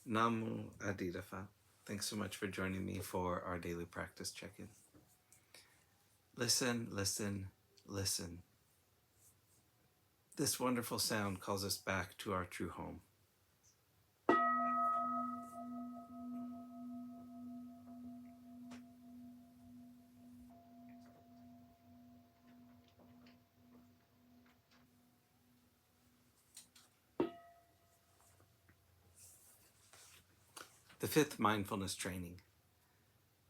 Namo Phat. Thanks so much for joining me for our daily practice check-in. Listen, listen, listen. This wonderful sound calls us back to our true home. The fifth mindfulness training.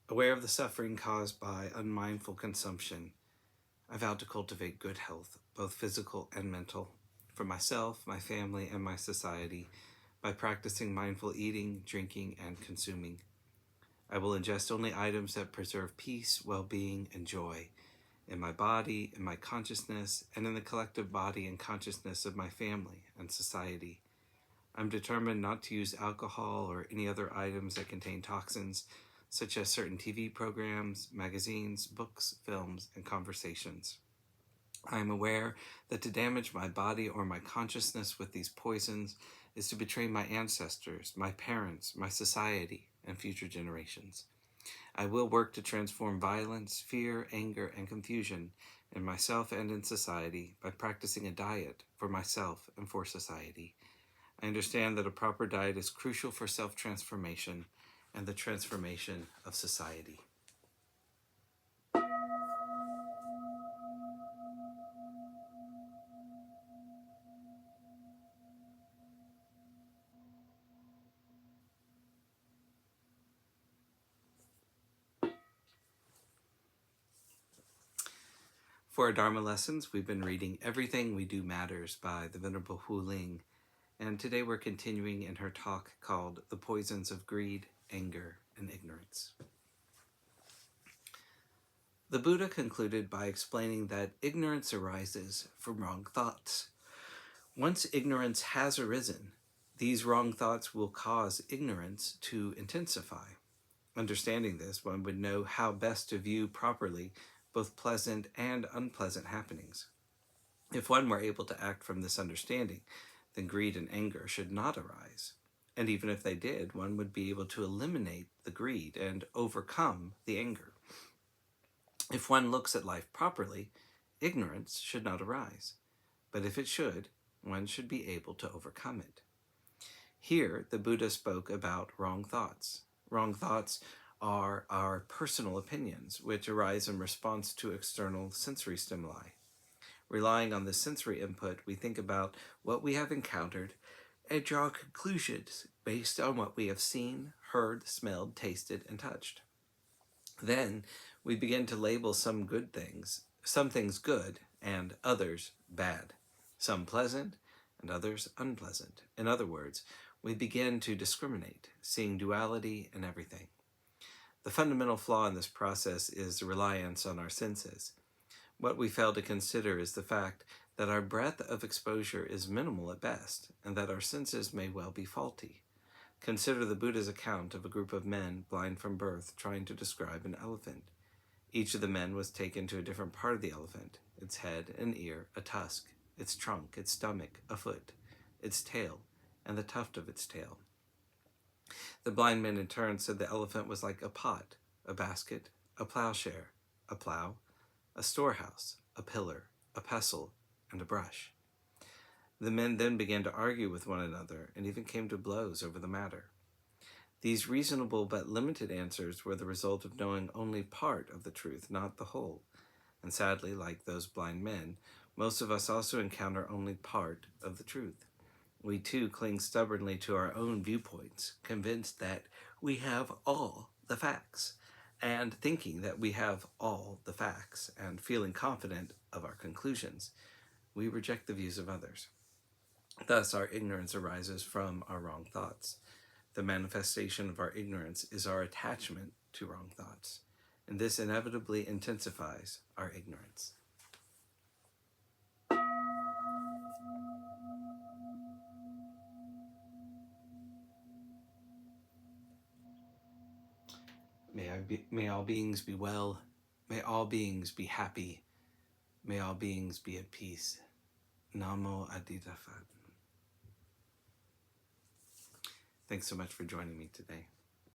Aware of the suffering caused by unmindful consumption, I vow to cultivate good health, both physical and mental, for myself, my family, and my society by practicing mindful eating, drinking, and consuming. I will ingest only items that preserve peace, well-being, and joy in my body, in my consciousness, and in the collective body and consciousness of my family and society. I'm determined not to use alcohol or any other items that contain toxins, such as certain TV programs, magazines, books, films, and conversations. I am aware that to damage my body or my consciousness with these poisons is to betray my ancestors, my parents, my society, and future generations. I will work to transform violence, fear, anger, and confusion in myself and in society by practicing a diet for myself and for society. I understand that a proper diet is crucial for self-transformation and the transformation of society. For our Dharma lessons, we've been reading Everything We Do Matters by the Venerable Wuling, and today we're continuing in her talk called The Poisons of Greed, Anger, and Ignorance. The Buddha concluded by explaining that ignorance arises from wrong thoughts. Once ignorance has arisen, these wrong thoughts will cause ignorance to intensify. Understanding this, one would know how best to view properly both pleasant and unpleasant happenings. If one were able to act from this understanding, then greed and anger should not arise. And even if they did, one would be able to eliminate the greed and overcome the anger. If one looks at life properly, ignorance should not arise. But if it should, one should be able to overcome it. Here, the Buddha spoke about wrong thoughts. Wrong thoughts are our personal opinions, which arise in response to external sensory stimuli. Relying on the sensory input, we think about what we have encountered and draw conclusions based on what we have seen, heard, smelled, tasted, and touched. Then we begin to label some things good and others bad, some pleasant and others unpleasant. In other words, we begin to discriminate, seeing duality in everything. The fundamental flaw in this process is the reliance on our senses. What we fail to consider is the fact that our breadth of exposure is minimal at best, and that our senses may well be faulty. Consider the Buddha's account of a group of men blind from birth trying to describe an elephant. Each of the men was taken to a different part of the elephant: its head, an ear, a tusk, its trunk, its stomach, a foot, its tail, and the tuft of its tail. The blind men in turn said the elephant was like a pot, a basket, a plowshare, a plow, a storehouse, a pillar, a pestle, and a brush. The men then began to argue with one another and even came to blows over the matter. These reasonable but limited answers were the result of knowing only part of the truth, not the whole. And sadly, like those blind men, most of us also encounter only part of the truth. We too cling stubbornly to our own viewpoints, convinced that we have all the facts, and thinking that we have all the facts, and feeling confident of our conclusions, we reject the views of others. Thus, our ignorance arises from our wrong thoughts. The manifestation of our ignorance is our attachment to wrong thoughts, and this inevitably intensifies our ignorance. May all beings be well. May all beings be happy. May all beings be at peace. Namo Phat. Thanks so much for joining me today.